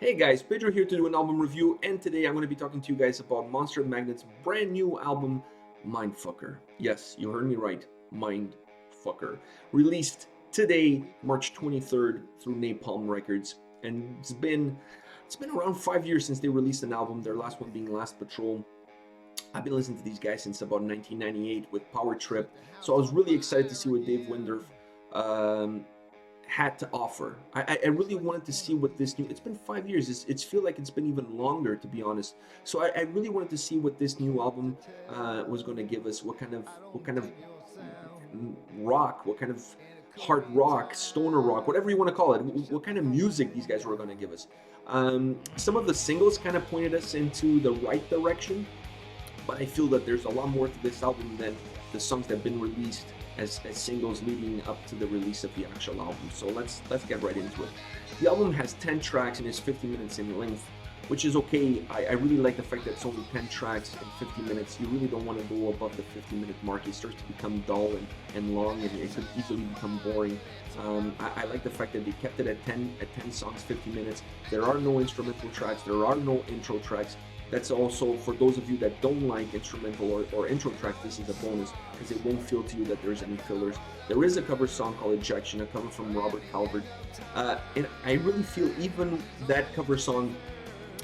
Hey guys, Pedro here to do an album review, and today I'm going to be talking to you guys about Monster Magnet's brand new album, Mindfucker. Yes, you heard me right, Mindfucker. Released today, March 23rd, through Napalm Records, and it's been around 5 years since they released an album. Their last one being Last Patrol. I've been listening to these guys since about 1998 with Power Trip, so I was really excited to see what Dave Windorf um, had to offer. I really wanted to see what this new. It's been 5 years. It's feel like it's been even longer, to be honest. So I really wanted to see what this new album was going to give us. What kind of rock, what kind of hard rock, stoner rock, whatever you want to call it. What kind of music these guys were going to give us. Some of the singles kind of pointed us into the right direction, but I feel that there's a lot more to this album than the songs that have been released as singles leading up to the release of the actual album. So let's get right into it. The album has 10 tracks and is 50 minutes in length, which is okay. I really like the fact that it's only 10 tracks and 50 minutes. You really don't want to go above the 50-minute mark. It starts to become dull and long, and it could easily become boring. I like the fact that they kept it at 10 songs, 50 minutes. There are no instrumental tracks. There are no intro tracks. That's also, for those of you that don't like instrumental or intro tracks, this is a bonus, because it won't feel to you that there's any fillers. There is a cover song called Ejection, a cover from Robert Calvert, and I really feel even that cover song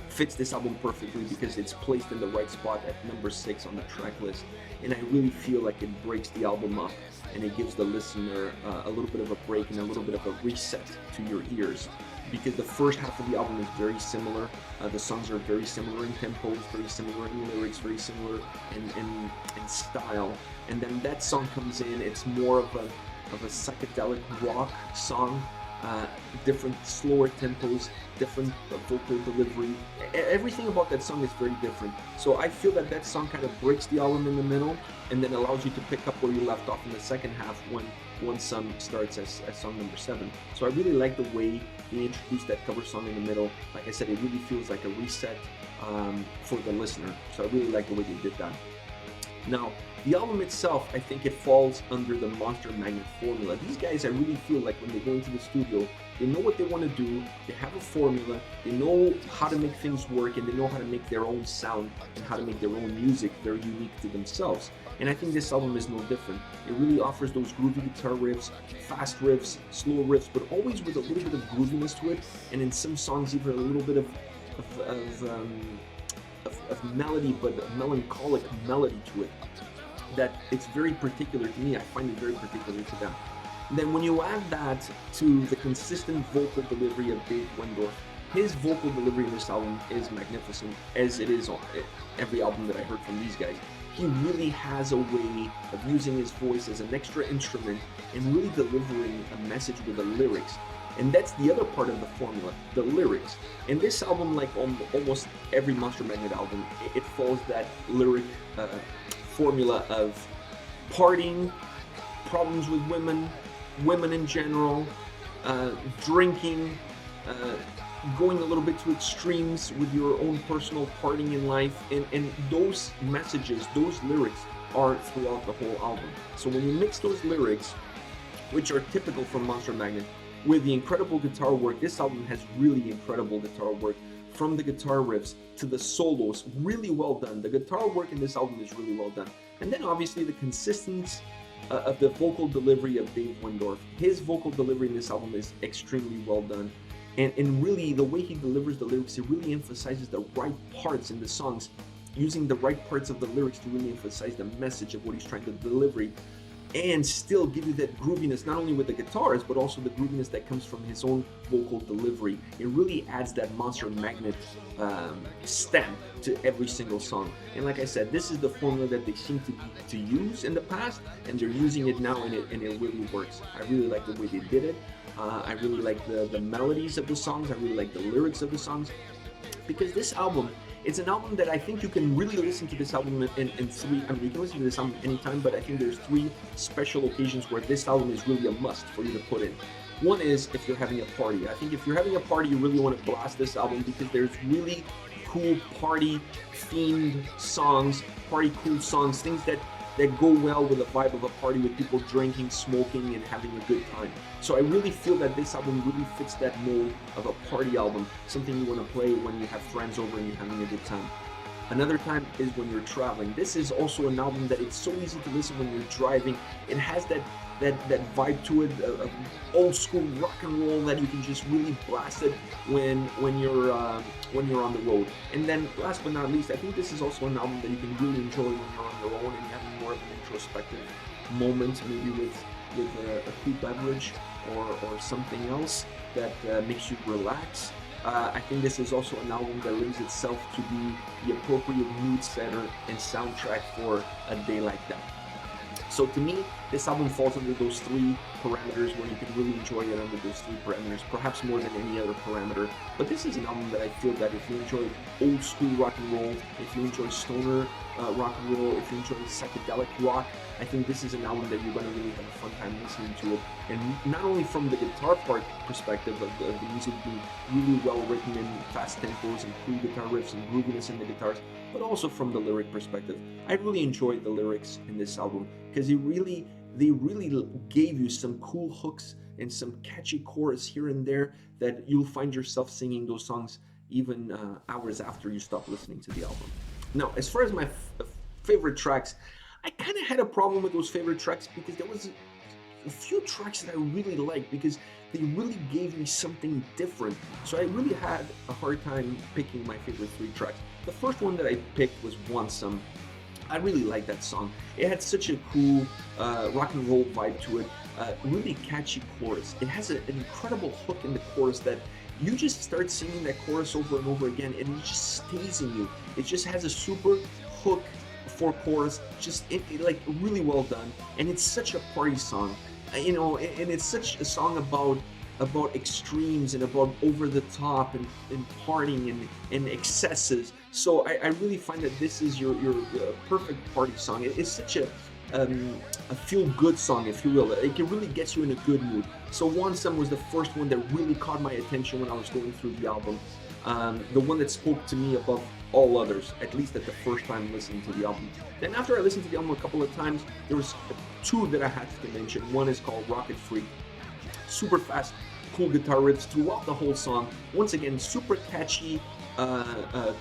fits this album perfectly because it's placed in the right spot at number 6 on the track list, and I really feel like it breaks the album up and it gives the listener a little bit of a break and a little bit of a reset to your ears, because the first half of the album is very similar. The songs are very similar in tempos, very similar in lyrics, very similar in style, and then that song comes in. It's more of a psychedelic rock song. Different slower tempos, different vocal delivery. Everything about that song is very different. So I feel that that song kind of breaks the album in the middle and then allows you to pick up where you left off in the second half when one song starts as song number 7. So I really like the way they introduced that cover song in the middle. Like I said, it really feels like a reset for the listener. So I really like the way they did that. Now, the album itself, I think it falls under the Monster Magnet formula. These guys, I really feel like when they go into the studio, they know what they want to do, they have a formula, they know how to make things work, and they know how to make their own sound and how to make their own music very unique to themselves. And I think this album is no different. It really offers those groovy guitar riffs, fast riffs, slow riffs, but always with a little bit of grooviness to it, and in some songs even a little bit of melody, but a melancholic melody to it that it's very particular to me. I find it very particular to them. Then when you add that to the consistent vocal delivery of Dave Windorf, his vocal delivery in this album is magnificent, as it is on every album that I heard from these guys. He really has a way of using his voice as an extra instrument and really delivering a message with the lyrics. And that's the other part of the formula, the lyrics. And this album, like almost every Monster Magnet album, it follows that lyric formula of partying, problems with women in general, drinking, going a little bit to extremes with your own personal partying in life. And those messages, those lyrics are throughout the whole album. So when you mix those lyrics, which are typical from Monster Magnet, with the incredible guitar work, this album has really incredible guitar work, from the guitar riffs to the solos, really well done. The guitar work in this album is really well done. And then obviously the consistency of the vocal delivery of Dave Windorf. His vocal delivery in this album is extremely well done. And really the way he delivers the lyrics, it really emphasizes the right parts in the songs, using the right parts of the lyrics to really emphasize the message of what he's trying to deliver, and still give you that grooviness, not only with the guitars, but also the grooviness that comes from his own vocal delivery. It really adds that Monster Magnet stamp to every single song. And like I said, this is the formula that they seem to use in the past, and they're using it now, and it really works. I really like the way they did it. I really like the melodies of the songs. I really like the lyrics of the songs, because this album, it's an album that I think you can really listen to this album in three. I mean, you can listen to this album anytime, but I think there's 3 special occasions where this album is really a must for you to put in. One is if you're having a party. I think if you're having a party, you really want to blast this album, because there's really cool party themed songs, party cool songs, things that that go well with the vibe of a party with people drinking, smoking, and having a good time. So I really feel that this album really fits that mold of a party album, something you want to play when you have friends over and you're having a good time. Another time is when you're traveling. This is also an album that it's so easy to listen when you're driving. It has that vibe to it, old school rock and roll that you can just really blast it when you're on the road. And then last but not least, I think this is also an album that you can really enjoy when you're on your own and having more of an introspective moment, maybe with a cool beverage or something else that makes you relax. I think this is also an album that lends itself to be the appropriate mood setter and soundtrack for a day like that. So to me, this album falls under those three parameters where you can really enjoy it under those three parameters, perhaps more than any other parameter. But this is an album that I feel that if you enjoy old school rock and roll, if you enjoy stoner rock and roll, if you enjoy psychedelic rock, I think this is an album that you're going to really have a fun time listening to it. And not only from the guitar part perspective of the music being really well written in fast tempos and cool guitar riffs and grooviness in the guitars, but also from the lyric perspective. I really enjoyed the lyrics in this album because they really gave you some cool hooks and some catchy chorus here and there that you'll find yourself singing those songs even hours after you stop listening to the album. Now, as far as my favorite tracks, I kind of had a problem with those favorite tracks because there was a few tracks that I really liked because they really gave me something different. So I really had a hard time picking my favorite three tracks. The first one that I picked was Onesome. I really like that song. It had such a cool rock and roll vibe to it, really catchy chorus. It has an incredible hook in the chorus that you just start singing that chorus over and over again and it just stays in you. It just has a super hook for chorus, just like really well done, and it's such a party song, you know, and it's such a song about extremes and about over the top and partying and excesses. So I really find that this is your perfect party song. It's such a feel-good song, if you will. It really gets you in a good mood. So Onesome was the first one that really caught my attention when I was going through the album. The one that spoke to me above all others, at least at the first time listening to the album. Then after I listened to the album a couple of times, there was two that I had to mention. One is called Rocket Free. Super fast, cool guitar riffs throughout the whole song. Once again, super catchy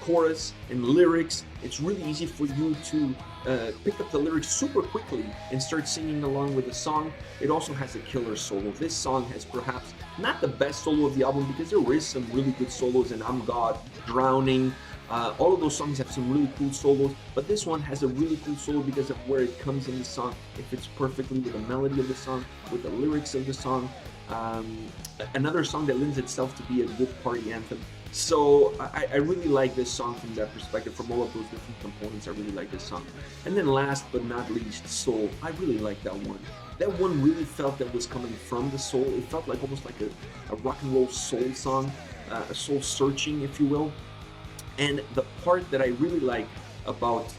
chorus and lyrics. It's really easy for you to pick up the lyrics super quickly and start singing along with the song. It also has a killer solo. This song has perhaps not the best solo of the album because there is some really good solos in I'm God, Drowning. All of those songs have some really cool solos, but this one has a really cool solo because of where it comes in the song. It fits perfectly with the melody of the song, with the lyrics of the song. Another song that lends itself to be a good party anthem. So I really like this song from that perspective, from all of those different components. I really like this song. And then last but not least, Soul. I really like that one. That one really felt that was coming from the soul. It felt like almost like a rock and roll soul song, a soul searching, if you will. And the part that I really like about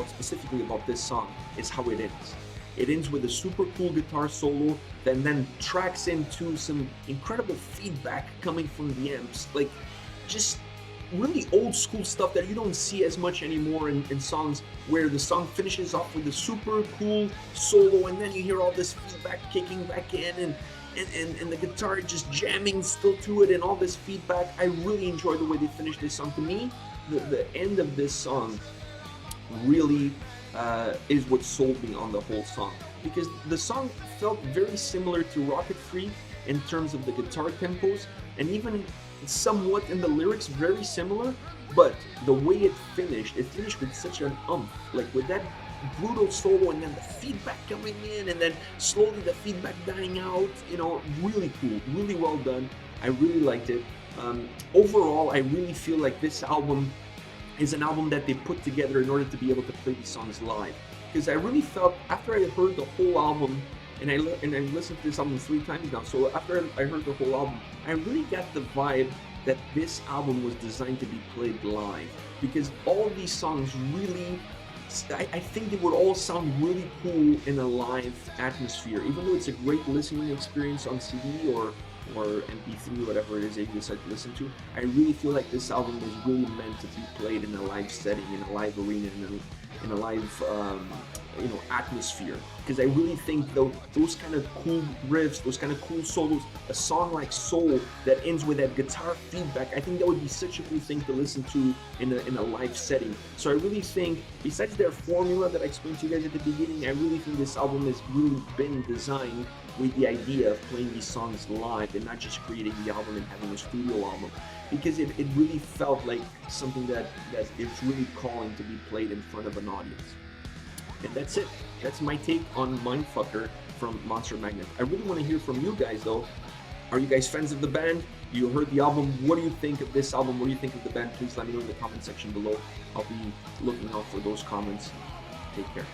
specifically about this song is how it ends. It ends with a super cool guitar solo that then tracks into some incredible feedback coming from the amps, like just really old school stuff that you don't see as much anymore in songs, where the song finishes off with a super cool solo and then you hear all this feedback kicking back in and the guitar just jamming still to it and all this feedback. I really enjoy the way they finish this song. To me, the end of this song really is what sold me on the whole song, because the song felt very similar to Rocket Free in terms of the guitar tempos and even somewhat in the lyrics, very similar, but the way it finished with such an like with that brutal solo and then the feedback coming in and then slowly the feedback dying out, you know, really cool, really well done. I really liked it. Overall, I really feel like this album is an album that they put together in order to be able to play these songs live, because I really felt after I heard the whole album, and I listened to this album 3 times now, so after I heard the whole album, I really got the vibe that this album was designed to be played live, because all these songs really, I think they would all sound really cool in a live atmosphere, even though it's a great listening experience on CD or MP3, whatever it is that you decide to listen to. I really feel like this album was really meant to be played in a live setting, in a live arena, in a live atmosphere, because I really think though those kind of cool riffs, those kind of cool solos, a song like Soul that ends with that guitar feedback, I think that would be such a cool thing to listen to in a live setting. So I really think, besides their formula that I explained to you guys at the beginning, I really think this album has really been designed with the idea of playing these songs live and not just creating the album and having a studio album, because it really felt like something that is really calling to be played in front of an audience. And that's it. That's my take on Mindfucker from Monster Magnet. I really want to hear from you guys though. Are you guys fans of the band? You heard the album. What do you think of this album? What do you think of the band? Please let me know in the comment section below. I'll be looking out for those comments. Take care.